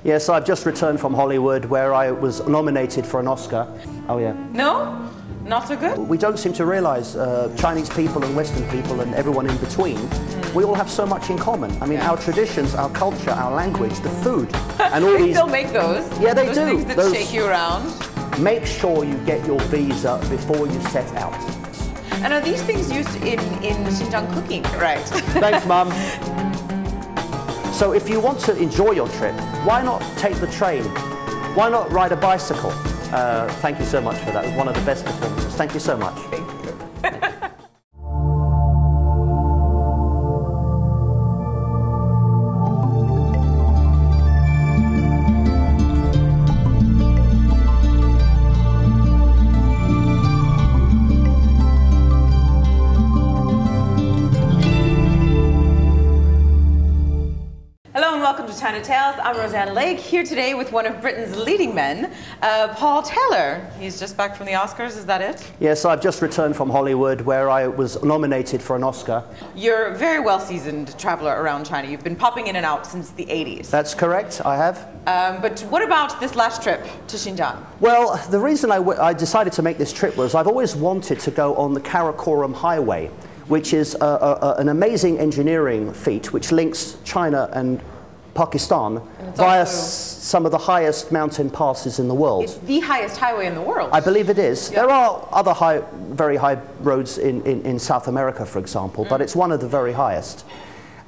Yes, I've just returned from Hollywood where I was nominated for an Oscar. Oh yeah. No? Not so good? We don't seem to realize Chinese people and Western people and everyone in between, we all have so much in common. I mean, our traditions, our culture, our language, the food, and all they these... still make those. Yeah, they those do. Things that Those... shake you around. Make sure you get your visa before you set out. And are these things used in Xinjiang cooking? Right. Thanks, Mum. So if you want to enjoy your trip, why not take the train? Why not ride a bicycle? Thank you so much for that. It was one of the best performances. Thank you so much. Thank you. Welcome to China Tales. I'm Roseanne Lake, here today with one of Britain's leading men, Paul Taylor. He's just back from the Oscars, is that it? Yes, I've just returned from Hollywood where I was nominated for an Oscar. You're a very well-seasoned traveler around China. You've been popping in and out since the 80s. That's correct, I have. But what about this last trip to Xinjiang? Well, the reason I decided to make this trip was I've always wanted to go on the Karakoram Highway, which is an amazing engineering feat which links China and Pakistan via some of the highest mountain passes in the world. It's the highest highway in the world. I believe it is. Yep. There are other very high roads in South America, for example, but it's one of the very highest.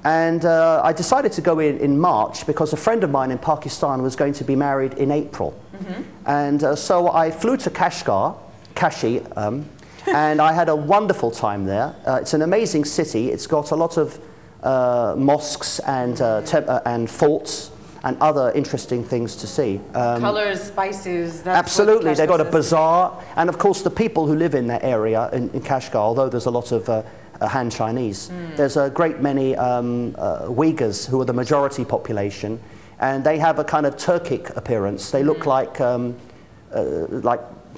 And I decided to go in March because a friend of mine in Pakistan was going to be married in April. And so I flew to Kashi, and I had a wonderful time there. It's an amazing city. It's got a lot of mosques and forts and other interesting things to see. Colors, spices. Absolutely, they've got a bazaar, and of course the people who live in that area in Kashgar, although there's a lot of Han Chinese, there's a great many Uyghurs who are the majority population, and they have a kind of Turkic appearance. They look like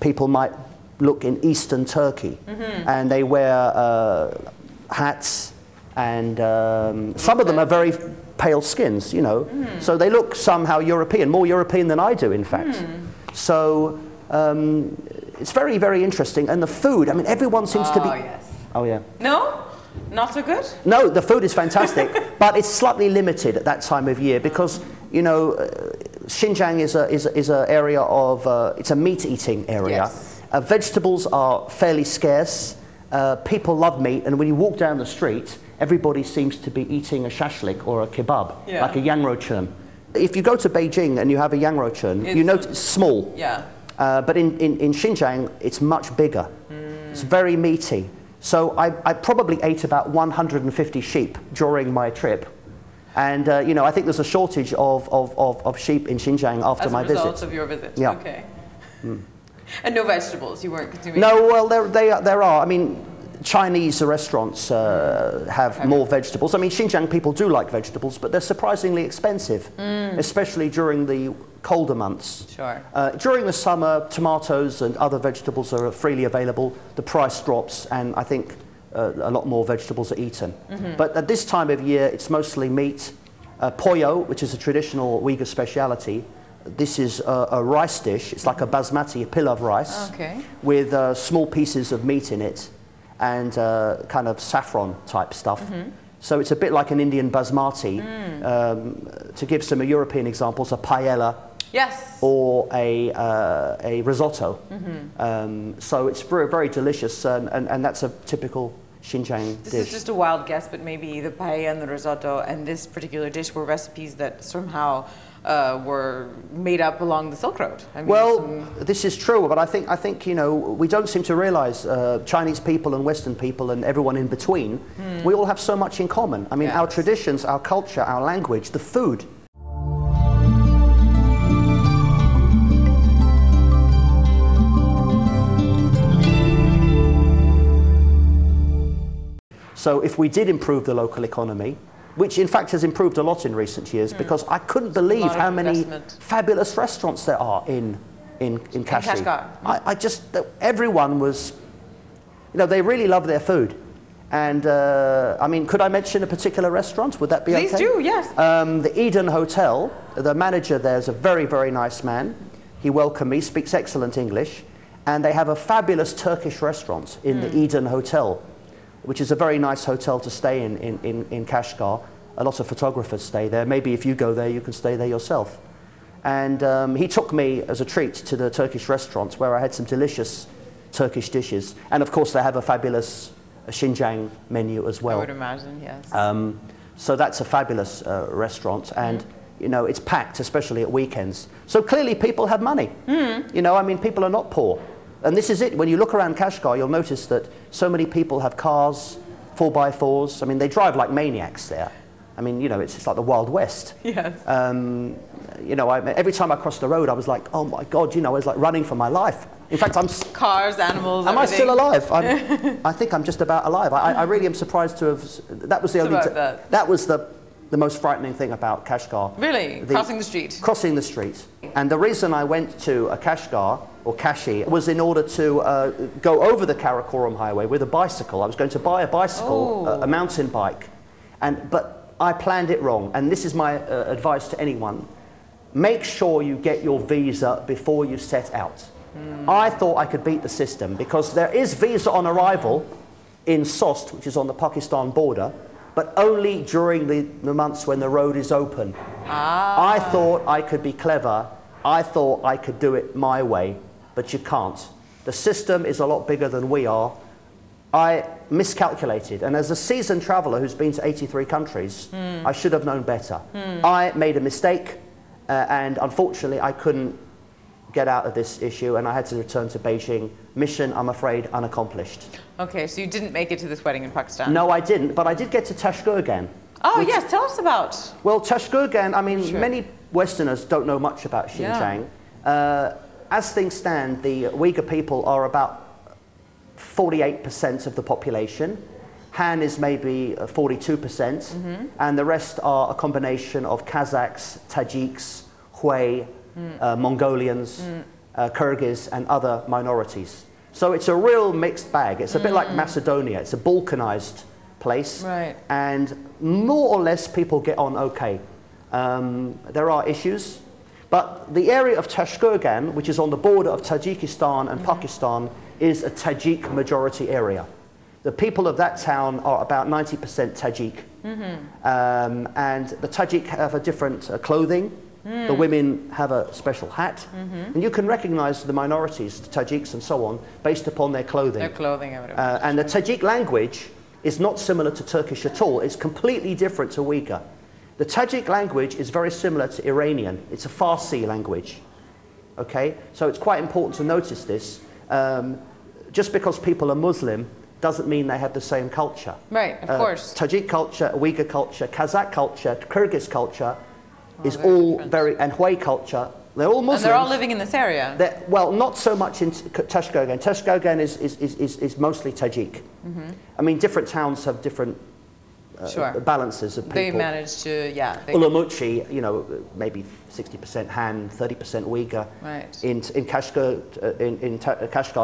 people might look in Eastern Turkey, and they wear hats. And some of them are very pale skins, you know, so they look somehow European, more European than I do, in fact. So it's very, very interesting. And the food, I mean, everyone seems to be... Yes. Oh, yeah. No? Not so good? No, the food is fantastic, but it's slightly limited at that time of year because, you know, Xinjiang is an area of... it's a meat-eating area. Yes. Vegetables are fairly scarce. People love meat, and when you walk down the street, everybody seems to be eating a shashlik or a kebab, like a yangrochun. If you go to Beijing and you have a yangrochun, you notice it's small. Yeah. But in Xinjiang, it's much bigger. It's very meaty. So I probably ate about 150 sheep during my trip. And you know, I think there's a shortage of sheep in Xinjiang after my visit. As a result of your visit? Yeah. Okay. And no vegetables, you weren't consuming? No, well, there are. I mean, Chinese restaurants have more vegetables. I mean, Xinjiang people do like vegetables, but they're surprisingly expensive, especially during the colder months. Sure. During the summer, tomatoes and other vegetables are freely available. The price drops, and I think a lot more vegetables are eaten. But at this time of year, it's mostly meat. Poyo, which is a traditional Uyghur speciality. This is a rice dish. It's like a basmati, a pillav rice, with small pieces of meat in it and kind of saffron type stuff. So it's a bit like an Indian basmati. To give some European examples, a paella, or a risotto. So it's very, very delicious, and that's a typical Xinjiang dish. This is just a wild guess, but maybe the paella and the risotto and this particular dish were recipes that somehow were made up along the Silk Road. I mean, well, this is true, but I think you know, we don't seem to realize Chinese people and Western people and everyone in between, we all have so much in common. I mean, our traditions, our culture, our language, the food. So if we did improve the local economy, which in fact has improved a lot in recent years, because I couldn't believe how many fabulous restaurants there are in Kashi. Kashgar. Everyone was, you know, they really love their food. And I mean, could I mention a particular restaurant? Would that be okay? Please do, yes. The Eden Hotel, the manager there is a very, very nice man. He welcomed me, speaks excellent English. And they have a fabulous Turkish restaurant in the Eden Hotel, which is a very nice hotel to stay in Kashgar. A lot of photographers stay there. Maybe if you go there, you can stay there yourself. And he took me as a treat to the Turkish restaurant where I had some delicious Turkish dishes. And of course, they have a fabulous Xinjiang menu as well. I would imagine, yes. So that's a fabulous restaurant. And you know, it's packed, especially at weekends. So clearly people have money. You know, I mean, people are not poor. And this is it. When you look around Kashgar, you'll notice that so many people have cars, 4x4s. I mean, they drive like maniacs there. I mean, you know, it's like the Wild West. Yes. You know, every time I crossed the road, I was like, oh my God, you know, I was like running for my life. In fact, Cars, animals, Am everything. I still alive? I think I'm just about alive. I really am surprised to have... That was the only... That was the most frightening thing about Kashgar. Really? Crossing the street? Crossing the street. And the reason I went to Kashgar, or Kashi, was in order to go over the Karakoram highway with a bicycle. I was going to buy a bicycle, a mountain bike. But I planned it wrong. And this is my advice to anyone. Make sure you get your visa before you set out. I thought I could beat the system because there is visa on arrival in Sost, which is on the Pakistan border, but only during the months when the road is open. I thought I could be clever. I thought I could do it my way, but you can't. The system is a lot bigger than we are. I miscalculated, and as a seasoned traveller who's been to 83 countries, I should have known better. I made a mistake, and unfortunately I couldn't get out of this issue, and I had to return to Beijing. Mission, I'm afraid, unaccomplished. Okay, so you didn't make it to this wedding in Pakistan? No, I didn't, but I did get to Tashkurgan. Oh, yes, tell us about. Well, Tashkurgan, I mean, many Westerners don't know much about Xinjiang. As things stand, the Uyghur people are about 48% of the population. Han is maybe 42%, and the rest are a combination of Kazakhs, Tajiks, Hui, Mongolians, Kyrgyz, and other minorities. So it's a real mixed bag. It's a bit like Macedonia. It's a Balkanized place. Right. And more or less people get on okay. There are issues. But the area of Tashkurgan, which is on the border of Tajikistan and Pakistan, is a Tajik majority area. The people of that town are about 90% Tajik. And the Tajik have a different clothing. The women have a special hat. And you can recognize the minorities, the Tajiks and so on, based upon their clothing. Their clothing, I would imagine. And the Tajik language is not similar to Turkish at all. It's completely different to Uyghur. The Tajik language is very similar to Iranian. It's a Farsi language. Okay? So it's quite important to notice this. Just because people are Muslim doesn't mean they have the same culture. Right, of course. Tajik culture, Uyghur culture, Kazakh culture, Kyrgyz culture is all very, and Hui culture, they're all Muslims. And they're all living in this area? Well, not so much in Tashkurgan. Tashkurgan is mostly Tajik. I mean, different towns have different balances of people. They managed to, Ulamuchi, you know, maybe 60% Han, 30% Uyghur. Right. In Kashgar,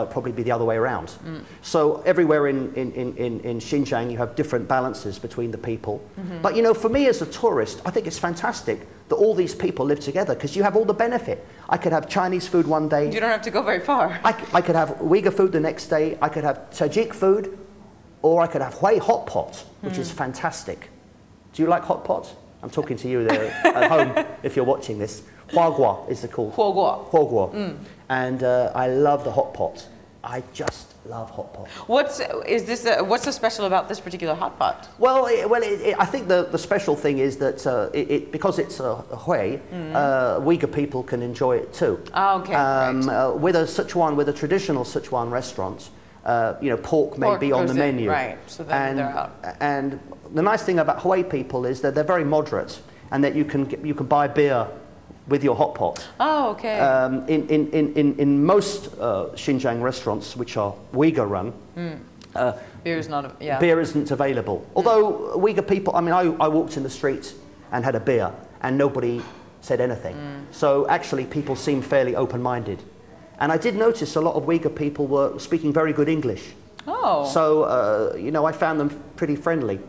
it'd probably be the other way around. So everywhere in Xinjiang, you have different balances between the people. But you know, for me as a tourist, I think it's fantastic that all these people live together because you have all the benefit. I could have Chinese food one day. You don't have to go very far. I could have Uyghur food the next day. I could have Tajik food. Or I could have Hui hot pot, which is fantastic. Do you like hot pot? I'm talking to you there at home if you're watching this. Huagua is the called. Huagua. Huagua. And I love the hot pot. I just love hot pot. What's so special about this particular hot pot? Well, I think the special thing is that because it's a Hui, Uyghur people can enjoy it too. Oh, okay. Right. With a traditional Sichuan restaurant, you know, pork may be on the menu. Right, so then they're out. And the nice thing about Hui people is that they're very moderate and that you can buy beer with your hot pot. Oh, okay. In most Xinjiang restaurants, which are Uyghur run, beer is not, beer isn't available. Although Uyghur people, I mean, I walked in the street and had a beer and nobody said anything. So actually people seem fairly open-minded. And I did notice a lot of Uyghur people were speaking very good English. Oh. So, you know, I found them pretty friendly.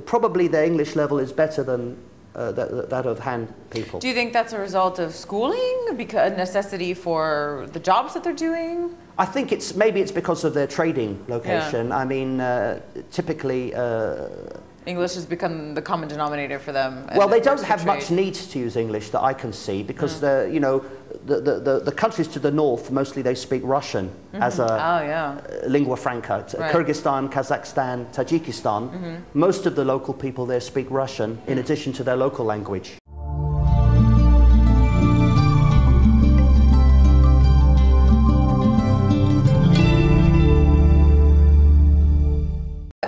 Probably their English level is better than that of Han people. Do you think that's a result of schooling, because a necessity for the jobs that they're doing? I think maybe it's because of their trading location. Yeah. I mean, typically... English has become the common denominator for them. Well, they don't have much need to use English that I can see, because you know, the countries to the north, mostly they speak Russian as a lingua franca. Right. Kyrgyzstan, Kazakhstan, Tajikistan, most of the local people there speak Russian in addition to their local language.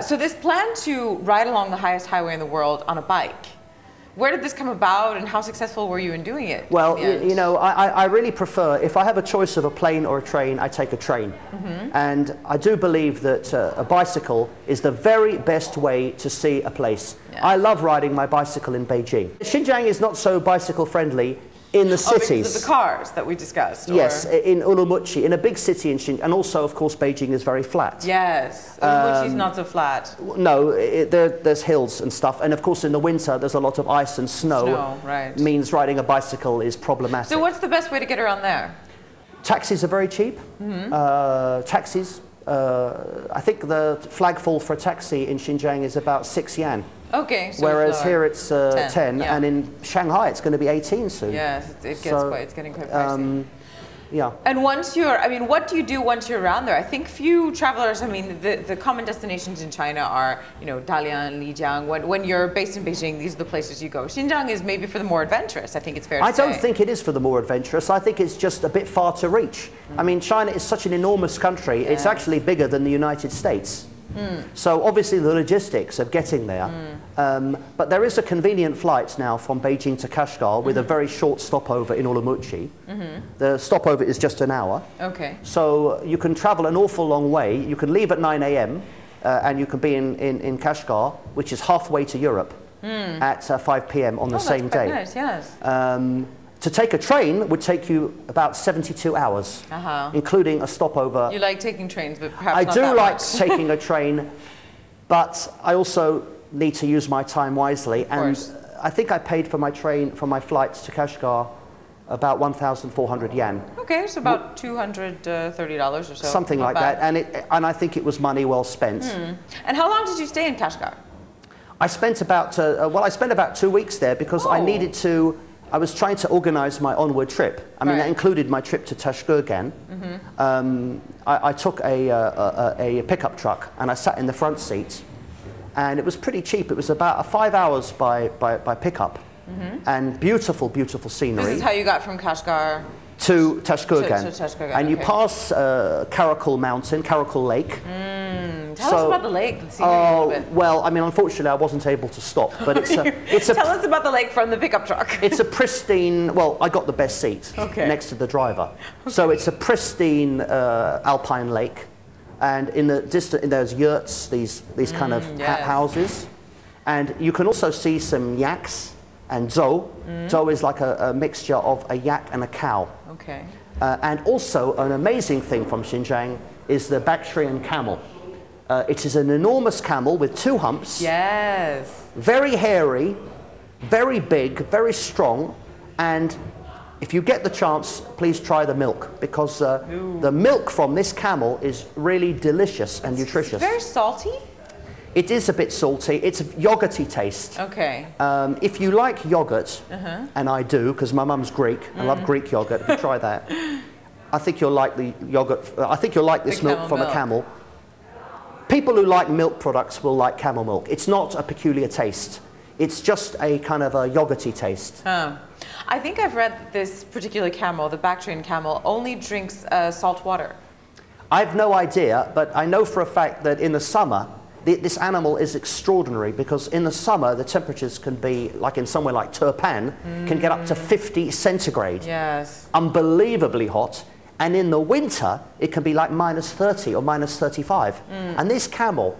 So this plan to ride along the highest highway in the world on a bike, where did this come about, and how successful were you in doing it? Well, you know, I really prefer, if I have a choice of a plane or a train, I take a train. And I do believe that a bicycle is the very best way to see a place. Yeah. I love riding my bicycle in Beijing. Xinjiang is not so bicycle friendly in the cities. Because of the cars that we discussed? Yes, in Urumqi, in a big city in Xinjiang, and also, of course, Beijing is very flat. Yes, Urumqi is not so flat. No, there's hills and stuff, and of course in the winter there's a lot of ice and snow. Right. Means riding a bicycle is problematic. So what's the best way to get around there? Taxis are very cheap. Taxis, I think the flagfall for a taxi in Xinjiang is about 6 yuan. Okay. So whereas here it's 10, yeah. and in Shanghai it's going to be 18 soon. Yes, it's getting quite pricey. Yeah. And once you're, I mean, what do you do once you're around there? I think few travelers, I mean, the common destinations in China are, you know, Dalian, Lijiang. When you're based in Beijing, these are the places you go. Xinjiang is maybe for the more adventurous, I think it's fair to say. I don't think it is for the more adventurous. I think it's just a bit far to reach. I mean, China is such an enormous country. Yeah. It's actually bigger than the United States. So obviously the logistics of getting there. But there is a convenient flight now from Beijing to Kashgar with a very short stopover in Urumqi. The stopover is just an hour. Okay. So you can travel an awful long way. You can leave at 9 a.m. And you can be in Kashgar, which is halfway to Europe, at 5 p.m. on the same day. That's quite nice, yes. To take a train would take you about 72 hours, including a stopover. You like taking trains, but perhaps I not do that like much. taking a train, but I also need to use my time wisely. And I think I paid for my flights to Kashgar about 1,400 yuan. Okay, so about $230 or so. Something like that, and I think it was money well spent. And how long did you stay in Kashgar? I spent about I spent about 2 weeks there because I needed to. I was trying to organize my onward trip. I mean, that included my trip to Tashkurgan. I took a pickup truck and I sat in the front seat, and it was pretty cheap. It was about 5 hours by pickup, and beautiful, beautiful scenery. This is how you got from Kashgar to Tashkurgan. To Tashkurgan, and you pass Karakul Mountain, Karakul Lake. Tell us about the lake. The scenery a little bit. Well, I mean, unfortunately, I wasn't able to stop. But Tell us about the lake from the pickup truck. It's a pristine. Well, I got the best seat next to the driver, so it's a pristine alpine lake, and in the distance there's yurts, these kind of houses, and you can also see some yaks and zhou. Zhou is like a mixture of a yak and a cow. Okay. And also an amazing thing from Xinjiang is the Bactrian camel. It is an enormous camel with 2 humps. Yes. Very hairy, very big, very strong, and if you get the chance, please try the milk, because the milk from this camel is really delicious and nutritious. It's very salty? It is a bit salty. It's a yogurty taste. Okay. If you like yogurt, and I do, because my mum's Greek, I love Greek yogurt, if you try that, I think you'll like the yogurt. I think you'll like this milk from a camel. People who like milk products will like camel milk. It's not a peculiar taste. It's just a kind of a yogurty taste. I think I've read that this particular camel, the Bactrian camel, only drinks salt water. I've no idea, but I know for a fact that in the summer, this animal is extraordinary, because in the summer the temperatures can be, like in somewhere like Turpan, can get up to 50 centigrade. Yes. Unbelievably hot. And in the winter, it can be like -30 or -35. And this camel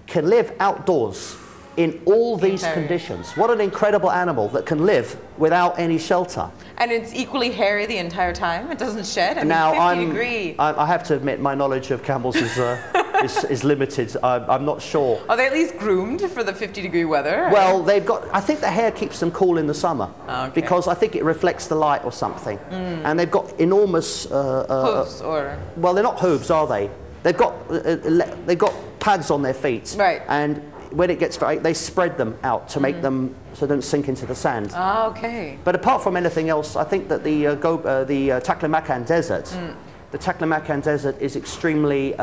can live outdoors in all these entire year. conditions. What an incredible animal that can live without any shelter. And it's equally hairy the entire time. It doesn't shed. I mean, Now, 50 degree. I have to admit, my knowledge of camels is limited. I'm not sure. Are they at least groomed for the 50-degree weather? Well, they've got. I think the hair keeps them cool in the summer Okay. because I think it reflects the light or something. And they've got enormous. hooves or Well, they're not hooves, are they? They've got pads on their feet. Right. And when it gets very, they spread them out to make them so they don't sink into the sand. Ah, okay. But apart from anything else, I think that the Taklamakan Desert, the Taklamakan Desert is extremely,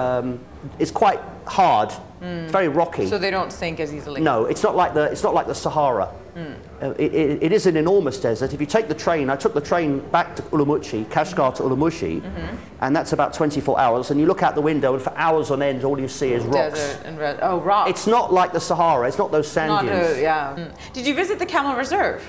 it's quite hard, it's very rocky. So they don't sink as easily. No, it's not like the Sahara. It is an enormous desert. If you take the train, I took the train back to Urumqi, Kashgar to Urumqi, and that's about 24 hours. And you look out the window, and for hours on end, all you see is rocks. Desert and red. Oh, rocks. It's not like the Sahara. It's not those sand Not dunes. yeah. Did you visit the Camel Reserve?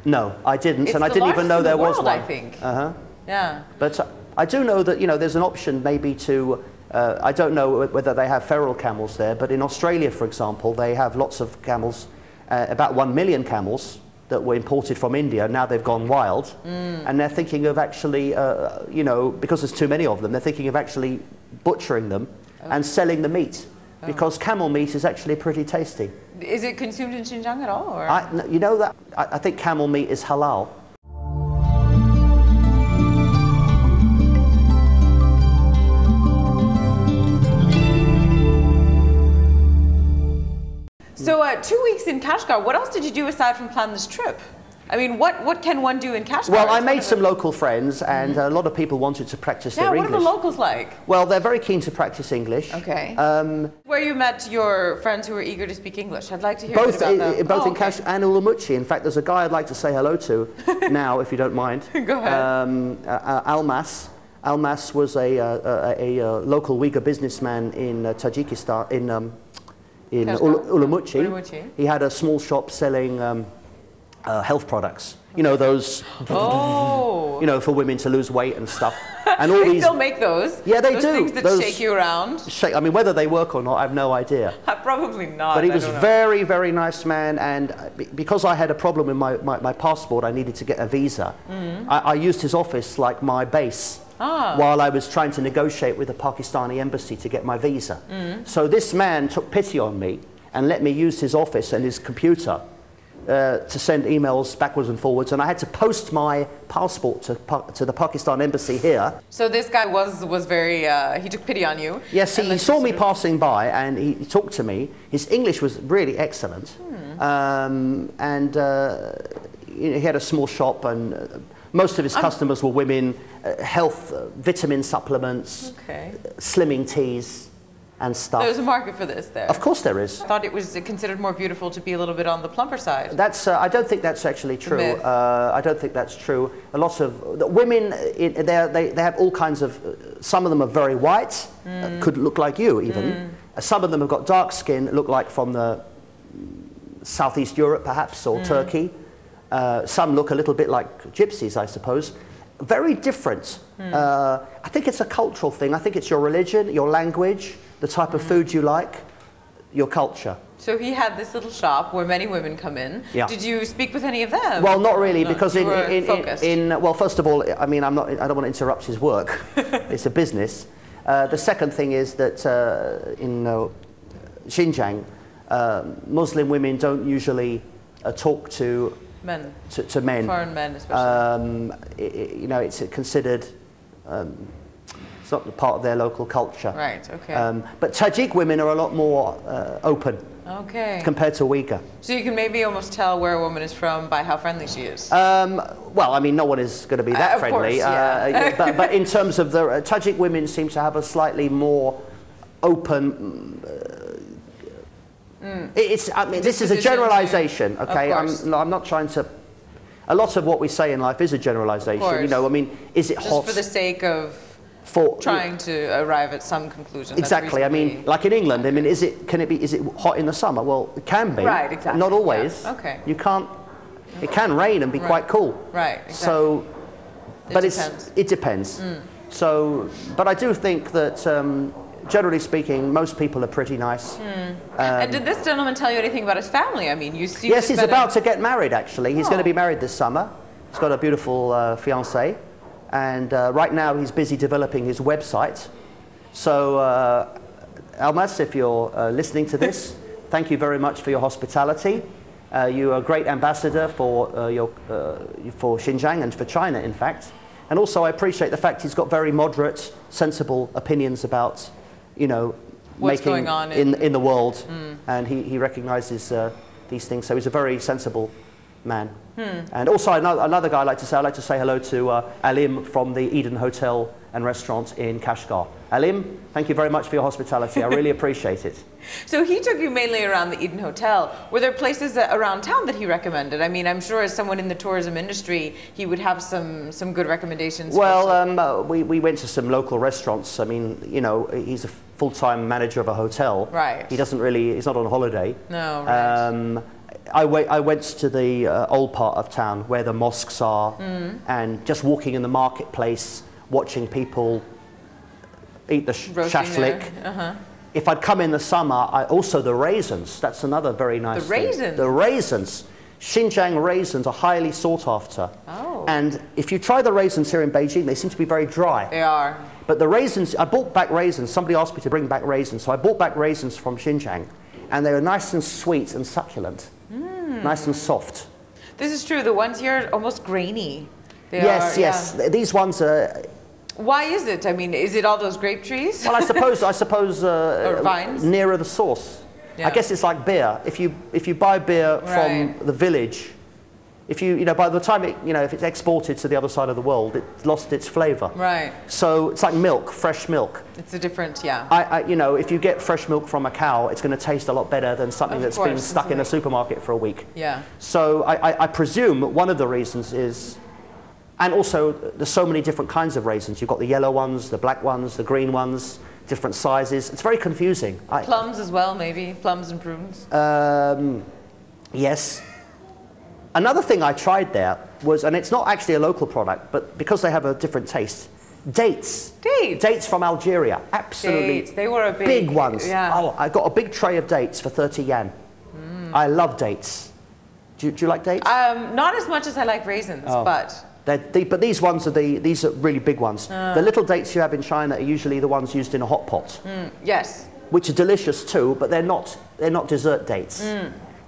No, I didn't, It's and I the didn't even largest know in the there was world, one. I think. Yeah. Yeah. But I do know that there's an option maybe to. I don't know whether they have feral camels there, but in Australia, for example, they have lots of camels. About 1 million camels that were imported from India. Now they've gone wild, and they're thinking of actually, because there's too many of them, they're thinking of actually butchering them and selling the meat, because camel meat is actually pretty tasty. Is it consumed in Xinjiang at all? Or? I think camel meat is halal. So 2 weeks in Kashgar, what else did you do aside from plan this trip? I mean, what can one do in Kashgar? Well, I made some local friends, and a lot of people wanted to practice their what English. are the locals like? Well, they're very keen to practice English. Okay. Where you met your friends who were eager to speak English. I'd like to hear Both, a bit about them. both in okay. Kash and Urumqi. In fact, there's a guy I'd like to say hello to now, if you don't mind. Go ahead. Almas. Almas was a local Uyghur businessman in Tajikistan, in Urumqi. Urumqi. He had a small shop selling health products. You know, those, Oh. for women to lose weight and stuff. And all They these. still make those? Yeah, they those do. Things that Those- shake you around? I mean, whether they work or not, I have no idea. Probably not. But he I was don't know. very, very nice man, and because I had a problem with my passport, I needed to get a visa. I used his office like my base while I was trying to negotiate with the Pakistani embassy to get my visa. So this man took pity on me and let me use his office and his computer to send emails backwards and forwards, and I had to post my passport to the Pakistan embassy here. So this guy was very, he took pity on you. Yes, and he then saw me sort of- passing by and he talked to me. His English was really excellent. He had a small shop, and most of his customers were women, health, vitamin supplements, Okay. slimming teas and stuff. There's a market for this there. Of course there is. I thought it was considered more beautiful to be a little bit on the plumper side. That's, I don't think that's actually true. myth. I don't think that's true. A lot of the women, they have all kinds of, some of them are very white, could look like you even. Some of them have got dark skin, look like from the Southeast Europe perhaps, or Turkey. Some look a little bit like gypsies, I suppose. Very different. I think it's a cultural thing. I think it's your religion, your language, the type of food you like, your culture. So he had this little shop where many women come in. Yeah. Did you speak with any of them? Well, not really, No, because you were focused. well, first of all, I mean, I don't want to interrupt his work. It's a business. The second thing is that in Xinjiang, Muslim women don't usually talk to men. to men. Foreign men especially. It's considered. It's not part of their local culture. Right, okay. But Tajik women are a lot more open Okay. compared to Uyghur. So you can maybe almost tell where a woman is from by how friendly she is. Well, I mean, no one is going to be that Of friendly. course, yeah. But in terms of the Tajik women seem to have a slightly more open. I mean, this is a Disposition generalization, to- okay? of course. I'm not trying to. A lot of what we say in life is a generalization. Of course. I mean, is it Just hot for the sake of for trying to arrive at some conclusion. that's Exactly. I mean, reasonably- like in England, I mean, is it hot in the summer? Well, it can be. Right, exactly, Not always. yeah, okay. You can't. It can rain and be quite cool. Right, exactly. So, but depends. it depends. So, but I do think that generally speaking, most people are pretty nice. And did this gentleman tell you anything about his family? I mean, you see. Yes, he's about to get married, actually. He's going to be married this summer. He's got a beautiful fiancée. And right now, he's busy developing his website. So, Almas, if you're listening to this, thank you very much for your hospitality. You are a great ambassador for Xinjiang and for China, in fact. And also, I appreciate the fact he's got very moderate, sensible opinions about, you know, what's making going on in the world. And he recognizes these things. So he's a very sensible man. And also, another guy I'd like to say hello to Alim from the Eden Hotel and Restaurant in Kashgar. Alim, thank you very much for your hospitality. I really appreciate it. So he took you mainly around the Eden Hotel. Were there places around town that he recommended? I mean, I'm sure as someone in the tourism industry, he would have some good recommendations. Well, we went to some local restaurants. I mean, you know, he's a full-time manager of a hotel. Right. He's not on holiday. No, right. I went to the old part of town where the mosques are, and just walking in the marketplace, watching people eat the shashlik. If I'd come in the summer, also the raisins. That's another very nice thing. Raisins? The raisins. Xinjiang raisins are highly sought after. Oh. And if you try the raisins here in Beijing, they seem to be very dry. They are. But the raisins, I bought back raisins. Somebody asked me to bring back raisins, so I bought back raisins from Xinjiang. And they were nice and sweet and succulent. Nice and soft. This is true. The ones here are almost grainy. Yes. Yeah. These ones are... Why is it? I mean, is it all those grape trees? Well, I suppose or vines? Nearer the source. Yeah. I guess it's like beer. If you buy beer from the village, by the time if it's exported to the other side of the world, it's lost its flavour. Right. So it's like milk, fresh milk. It's a different, yeah. If you get fresh milk from a cow, it's going to taste a lot better than something that's been stuck in a supermarket for a week. Yeah. So I presume one of the reasons is, and also there's so many different kinds of raisins. You've got the yellow ones, the black ones, the green ones, different sizes. It's very confusing. Plums as well, maybe plums and prunes. Yes. Another thing I tried there was, and it's not actually a local product, but because they have a different taste, dates. Dates from Algeria. Absolutely. Dates. They were a big ones. Yeah. Oh, I got a big tray of dates for 30 yuan. I love dates. Do you like dates? Not as much as I like raisins, but... But these ones these are really big ones. The little dates you have in China are usually the ones used in a hot pot. Yes. Which are delicious too, but they're not dessert dates.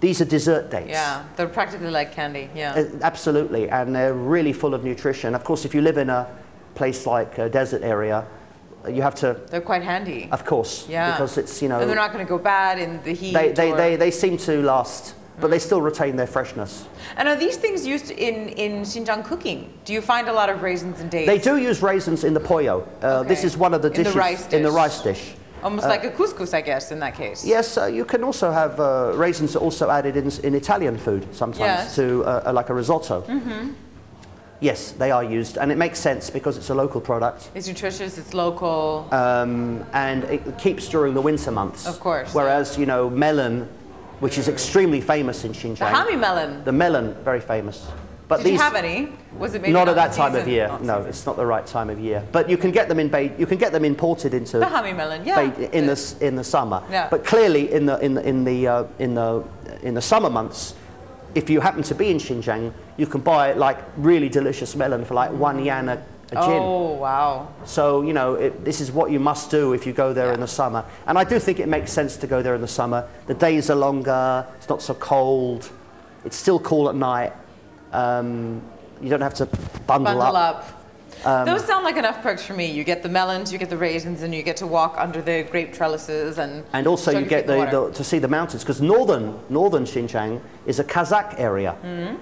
These are dessert dates. Yeah, they're practically like candy. Yeah. Absolutely, and they're really full of nutrition. Of course, if you live in a place like a desert area, you have to... They're quite handy. Of course. Yeah. Because it's, And they're not going to go bad in the heat. They seem to last, but they still retain their freshness. And are these things used in Xinjiang cooking? Do you find a lot of raisins and dates? They do use raisins in the poyo. This is one of the dishes in the rice dish. Almost like a couscous, I guess, in that case. Yes, you can also have raisins also added in Italian food sometimes to like a risotto. Yes, they are used, and it makes sense because it's a local product. It's nutritious, it's local. And it keeps during the winter months. Of course. Whereas, melon, which is extremely famous in Xinjiang. The Hami melon. The melon, very famous. But Did you have any? Was it maybe not at that time season? of year? No, it's not the right time of year. But you can get them imported into the Hami melon, yeah. in the summer. Yeah. But clearly in the summer months, if you happen to be in Xinjiang, you can buy like really delicious melon for like 1 yuan a gin. Oh wow! So this is what you must do if you go there in the summer. And I do think it makes sense to go there in the summer. The days are longer. It's not so cold. It's still cool at night. You don't have to bundle up. Those sound like enough perks for me. You get the melons, you get the raisins, and you get to walk under the grape trellises, and also you get to see the mountains, because northern Xinjiang is a Kazakh area.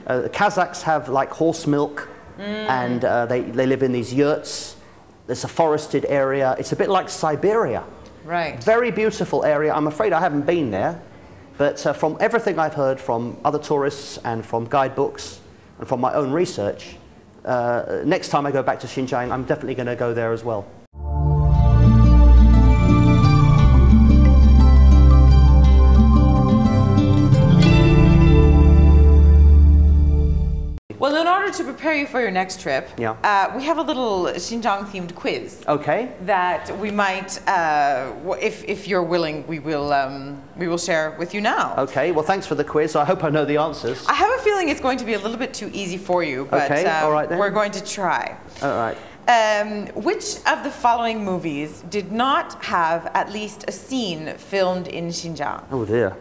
The Kazakhs have like horse milk, and they live in these yurts. There's a forested area. It's a bit like Siberia. Right. Very beautiful area. I'm afraid I haven't been there, but from everything I've heard from other tourists and from guidebooks and from my own research, next time I go back to Xinjiang, I'm definitely going to go there as well. Well, in order to prepare prepare you for your next trip, Yeah. We have a little Xinjiang-themed quiz. Okay. That we might, if you're willing, we will share with you now. Okay. Well, thanks for the quiz. I hope I know the answers. I have a feeling it's going to be a little bit too easy for you, but Okay, all right then. we're going to try. All right. Which of the following movies did not have at least a scene filmed in Xinjiang? Oh dear.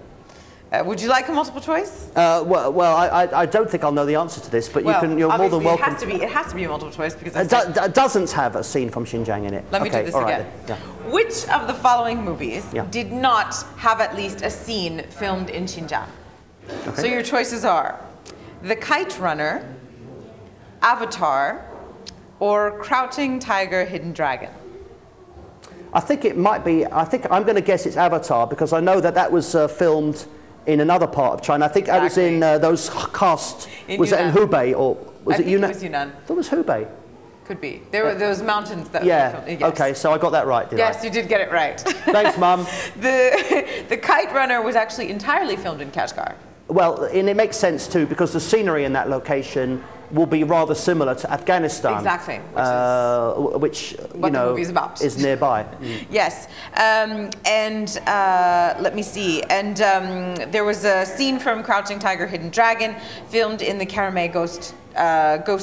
Would you like a multiple choice? I don't think I'll know the answer to this, but you're more than welcome. It has to be a multiple choice because It doesn't have a scene from Xinjiang in it. Let me do this again. Yeah. Which of the following movies Yeah. did not have at least a scene filmed in Xinjiang? Okay. So your choices are The Kite Runner, Avatar, or Crouching Tiger, Hidden Dragon. I think it might be. I'm going to guess it's Avatar because I know that was filmed in another part of China. I think I was in those cast. Was it in Hubei or was it Yunnan? It was Yunnan. That was Hubei. Could be. There were those mountains that Yeah. were filmed. Yes. Okay, so I got that right, did Yes, you did get it right. Thanks, Mum. The Kite Runner was actually entirely filmed in Kashgar. Well, and it makes sense too because the scenery in that location will be rather similar to Afghanistan. Exactly. Which what the movie is about. Is nearby. Yes. Let me see. And there was a scene from Crouching Tiger, Hidden Dragon filmed in the Karamay Ghost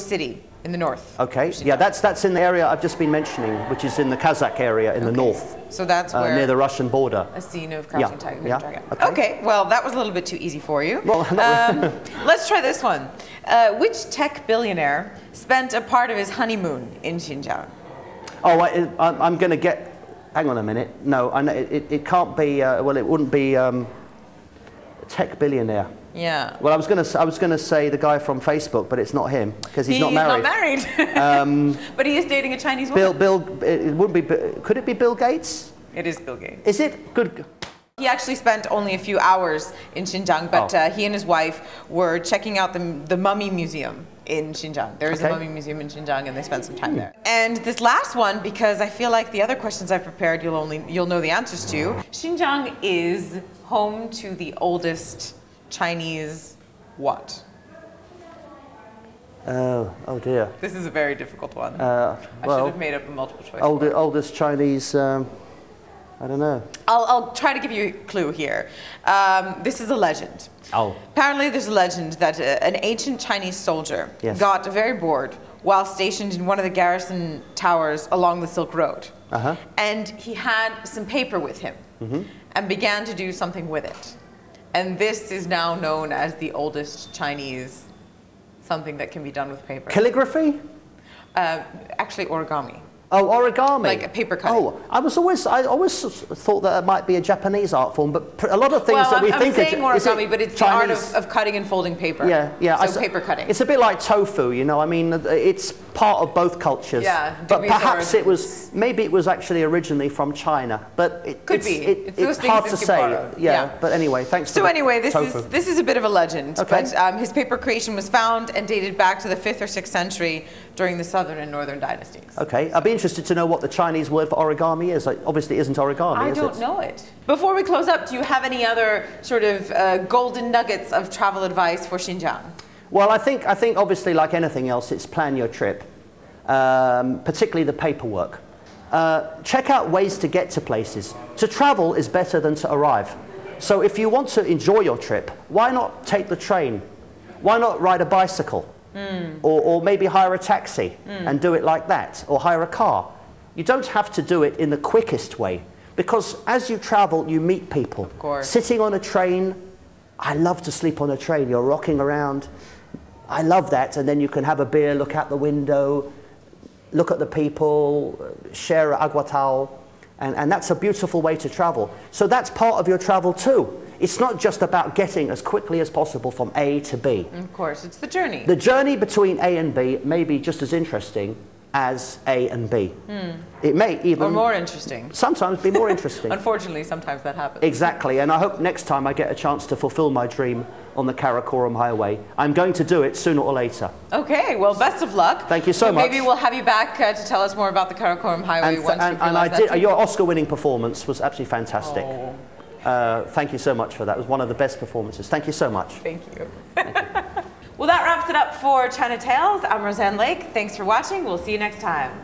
City in the north. Okay. Yeah, that's in the area I've just been mentioning, which is in the Kazakh area in the north. So that's where near the Russian border. A scene of Crouching Tiger, Hidden Dragon. Okay. Well, that was a little bit too easy for you. Well, let's try this one. Which tech billionaire spent a part of his honeymoon in Xinjiang? Oh, I'm going to get. Hang on a minute. No, I know, it can't be. Well, it wouldn't be a tech billionaire. Yeah. Well, I was going to say the guy from Facebook, but it's not him because he's not married. He's not married. But he is dating a Chinese woman. It wouldn't be. Could it be Bill Gates? It is Bill Gates. Is it good? He actually spent only a few hours in Xinjiang, but he and his wife were checking out the Mummy Museum in Xinjiang. There is a Mummy Museum in Xinjiang, and they spent some time there. And this last one, because I feel like the other questions I've prepared, you'll know the answers to. Xinjiang is home to the oldest Chinese what? Oh dear. This is a very difficult one. I should have made up a multiple choice. Oldest Chinese. I don't know. I'll try to give you a clue here. This is a legend. Oh. Apparently there's a legend that an ancient Chinese soldier got very bored while stationed in one of the garrison towers along the Silk Road. And he had some paper with him and began to do something with it. And this is now known as the oldest Chinese something that can be done with paper. Calligraphy? Actually origami. Oh, origami. Like a paper cutting. Oh, I always thought that it might be a Japanese art form, but a lot of things that we think I'm saying origami, but it's Chinese? the art of cutting and folding paper. Yeah. So paper cutting. It's a bit like tofu, you know. I mean, it's part of both cultures. Yeah. But perhaps maybe it was actually originally from China, but it's hard to say. Yeah. But anyway, thanks. So anyway, this tofu. is a bit of a legend. Okay. But his paper creation was found and dated back to the 5th or 6th century during the Southern and Northern dynasties. Okay. I'd be interested to know what the Chinese word for origami is. Like, obviously, it isn't origami, is it? I don't know it. Before we close up, do you have any other sort of golden nuggets of travel advice for Xinjiang? Well, I think obviously, like anything else, it's plan your trip, particularly the paperwork. Check out ways to get to places. To travel is better than to arrive. So if you want to enjoy your trip, why not take the train? Why not ride a bicycle? Or maybe hire a taxi and do it like that, or hire a car. You don't have to do it in the quickest way, because as you travel, you meet people. Of course. Sitting on a train, I love to sleep on a train. You're rocking around. I love that, and then you can have a beer, look out the window, look at the people, share an aguatao, and that's a beautiful way to travel. So that's part of your travel too. It's not just about getting as quickly as possible from A to B. Of course, it's the journey. The journey between A and B may be just as interesting as A and B. It may even... Or more interesting. Sometimes be more interesting. Unfortunately, sometimes that happens. Exactly, and I hope next time I get a chance to fulfill my dream on the Karakoram Highway. I'm going to do it sooner or later. Okay, well, best of luck. Thank you so much. Maybe we'll have you back to tell us more about the Karakoram Highway once you've realized that. Your Oscar-winning performance was absolutely fantastic. Thank you so much for that. It was one of the best performances. Thank you so much. Thank you. Well, that wraps it up for China Tales. I'm Roseanne Lake. Thanks for watching. We'll see you next time.